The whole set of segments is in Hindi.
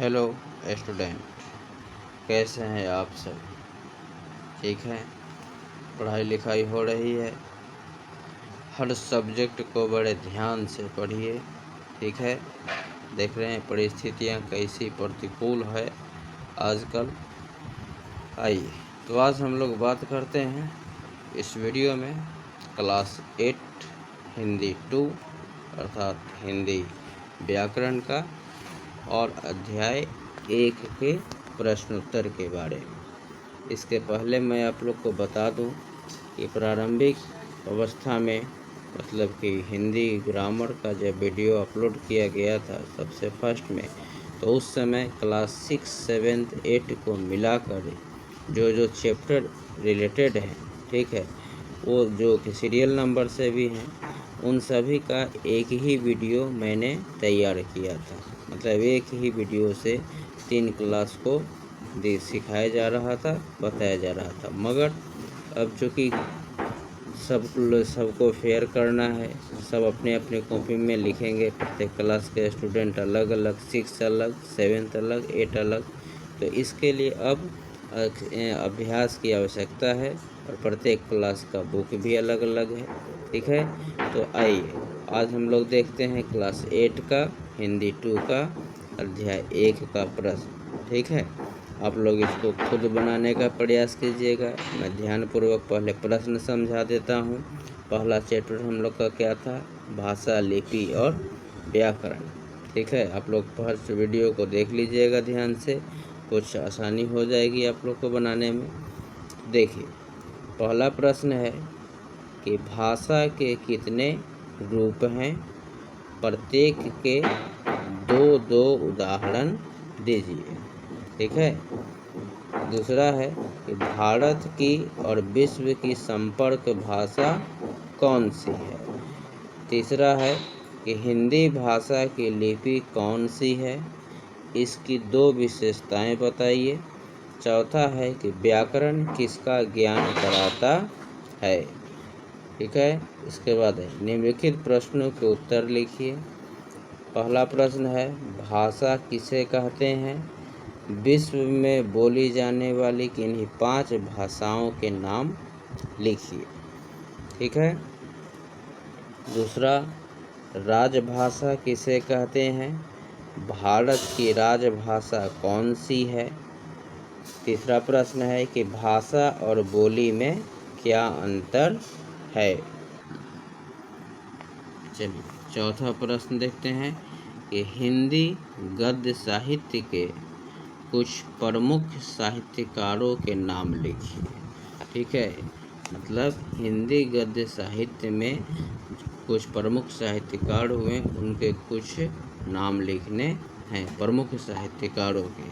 हेलो स्टूडेंट, कैसे हैं आप सब? ठीक है, पढ़ाई लिखाई हो रही है। हर सब्जेक्ट को बड़े ध्यान से पढ़िए। ठीक है, देख रहे हैं परिस्थितियां कैसी प्रतिकूल है आजकल। आइए तो आज हम लोग बात करते हैं इस वीडियो में क्लास 8 हिंदी 2 अर्थात हिंदी व्याकरण का और अध्याय 1 के प्रश्नोत्तर के बारे में। इसके पहले मैं आप लोग को बता दूं कि प्रारंभिक अवस्था में मतलब कि हिंदी ग्रामर का जब वीडियो अपलोड किया गया था सबसे फर्स्ट में, तो उस समय क्लास 6, 7, 8 को मिलाकर जो चैप्टर रिलेटेड हैं, ठीक है, वो जो कि सीरियल नंबर से भी हैं, उन सभी का एक ही वीडियो मैंने तैयार किया था। मतलब एक ही वीडियो से 3 क्लास को सिखाया जा रहा था, बताया जा रहा था। मगर अब चूँकि सबको फेयर करना है, सब अपने अपने कॉपी में लिखेंगे, प्रत्येक क्लास के स्टूडेंट अलग अलग, 6 अलग, 7 अलग, 8 अलग, तो इसके लिए अब अभ्यास की आवश्यकता है और प्रत्येक क्लास का बुक भी अलग अलग है। ठीक है, तो आइए आज हम लोग देखते हैं क्लास 8 का हिंदी 2 का अध्याय 1 का प्रश्न। ठीक है, आप लोग इसको खुद बनाने का प्रयास कीजिएगा। मैं ध्यानपूर्वक पहले प्रश्न समझा देता हूँ। पहला चैप्टर हम लोग का क्या था? भाषा, लिपि और व्याकरण। ठीक है, आप लोग फर्स्ट वीडियो को देख लीजिएगा ध्यान से, कुछ आसानी हो जाएगी आप लोग को बनाने में। देखिए, पहला प्रश्न है कि भाषा के कितने रूप हैं? प्रत्येक के दो दो उदाहरण दीजिए। ठीक है, दूसरा है कि भारत की और विश्व की संपर्क भाषा कौन सी है? तीसरा है कि हिंदी भाषा की लिपि कौन सी है? इसकी 2 विशेषताएं बताइए। चौथा है कि व्याकरण किसका ज्ञान कराता है? ठीक है, इसके बाद है निम्नलिखित प्रश्नों के उत्तर लिखिए। पहला प्रश्न है भाषा किसे कहते हैं? विश्व में बोली जाने वाली किन्हीं 5 भाषाओं के नाम लिखिए। ठीक है, दूसरा राजभाषा किसे कहते हैं? भारत की राजभाषा कौन सी है? तीसरा प्रश्न है कि भाषा और बोली में क्या अंतर है? चलिए चौथा प्रश्न देखते हैं कि हिंदी गद्य साहित्य के कुछ प्रमुख साहित्यकारों के नाम लिखिए। ठीक है, मतलब हिंदी गद्य साहित्य में कुछ प्रमुख साहित्यकार हुए, उनके कुछ नाम लिखने हैं प्रमुख साहित्यकारों के।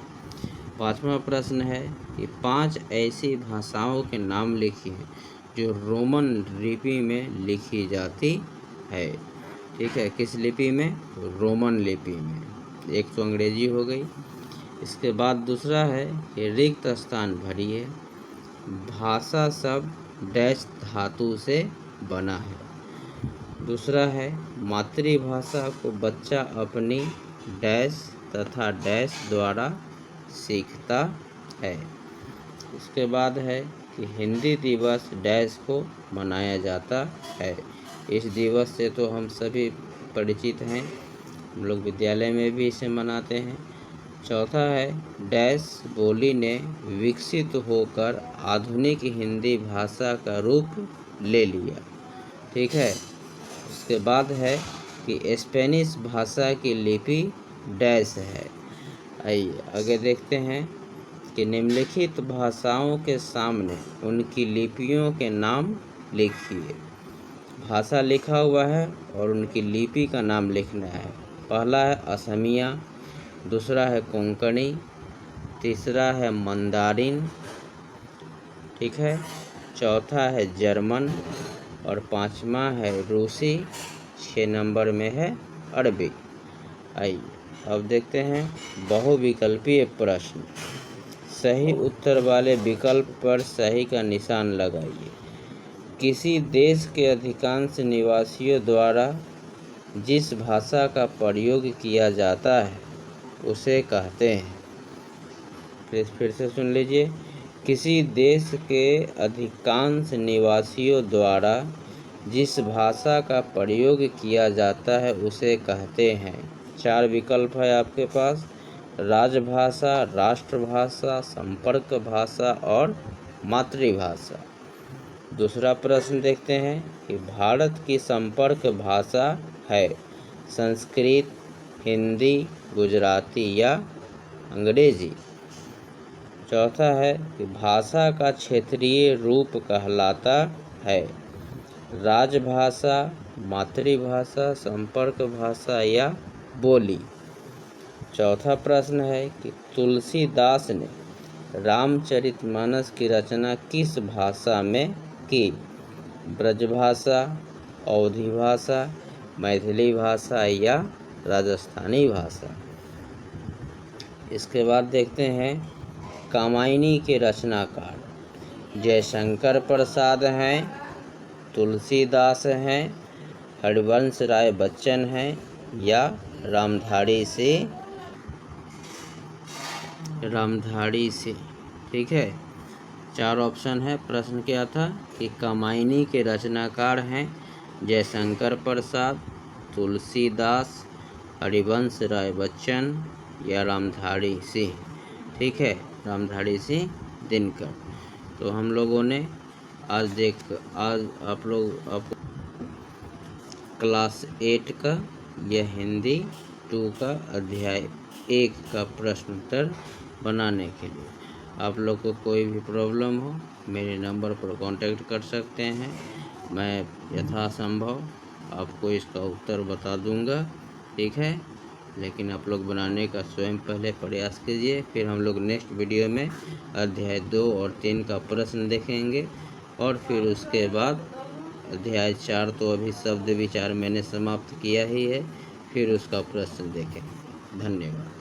पांचवा प्रश्न है कि 5 ऐसी भाषाओं के नाम लिखिए जो रोमन लिपि में लिखी जाती है। ठीक है, किस लिपि में? रोमन लिपि में। एक तो अंग्रेजी हो गई। इसके बाद दूसरा है कि रिक्त स्थान भरिए। भाषा शब्द डैश धातु से बना है। दूसरा है मातृभाषा को बच्चा अपनी डैश तथा डैश द्वारा सीखता है। इसके बाद है कि हिंदी दिवस डैश को मनाया जाता है। इस दिवस से तो हम सभी परिचित हैं, हम लोग विद्यालय में भी इसे मनाते हैं। चौथा है डैश बोली ने विकसित होकर आधुनिक हिंदी भाषा का रूप ले लिया। ठीक है, उसके बाद है कि स्पेनिश भाषा की लिपि डैश है। आइए आगे देखते हैं कि निम्नलिखित भाषाओं के सामने उनकी लिपियों के नाम लिखिए। भाषा लिखा हुआ है और उनकी लिपि का नाम लिखना है। पहला है असमिया, दूसरा है कोंकणी, तीसरा है मंदारिन, ठीक है, चौथा है जर्मन और पांचवा है रूसी, 6 नंबर में है अरबी। आइए अब देखते हैं बहुविकल्पीय प्रश्न। सही उत्तर वाले विकल्प पर सही का निशान लगाइए। किसी देश के अधिकांश निवासियों द्वारा जिस भाषा का प्रयोग किया जाता है उसे कहते हैं। फिर से सुन लीजिए। किसी देश के अधिकांश निवासियों द्वारा जिस भाषा का प्रयोग किया जाता है उसे कहते हैं। 4 विकल्प है आपके पास: राजभाषा, राष्ट्रभाषा, संपर्क भाषा और मातृभाषा। दूसरा प्रश्न देखते हैं कि भारत की संपर्क भाषा है संस्कृत, हिंदी, गुजराती या अंग्रेजी। चौथा है कि भाषा का क्षेत्रीय रूप कहलाता है राजभाषा, मातृभाषा, संपर्क भाषा या बोली। चौथा प्रश्न है कि तुलसीदास ने रामचरितमानस की रचना किस भाषा में की? ब्रजभाषा, अवधी भाषा, मैथिली भाषा या राजस्थानी भाषा। इसके बाद देखते हैं कामायनी के रचनाकार जयशंकर प्रसाद हैं, तुलसीदास हैं, हरिवंश राय बच्चन हैं या रामधारी सिंह। ठीक है, 4 ऑप्शन है। प्रश्न क्या था कि कामायनी के रचनाकार हैं जयशंकर प्रसाद, तुलसीदास, हरिवंश राय बच्चन या रामधारी सिंह। ठीक है, रामधारी सिंह दिनकर। तो हम लोगों ने आज आप क्लास 8 का यह हिंदी 2 का अध्याय 1 का प्रश्न उत्तर बनाने के लिए आप लोग को कोई भी प्रॉब्लम हो मेरे नंबर पर कांटेक्ट कर सकते हैं। मैं यथासंभव आपको इसका उत्तर बता दूंगा। ठीक है, लेकिन आप लोग बनाने का स्वयं पहले प्रयास कीजिए। फिर हम लोग नेक्स्ट वीडियो में अध्याय 2 और 3 का प्रश्न देखेंगे और फिर उसके बाद अध्याय 4 तो अभी शब्द विचार मैंने समाप्त किया ही है, फिर उसका प्रश्न देखेंगे। धन्यवाद।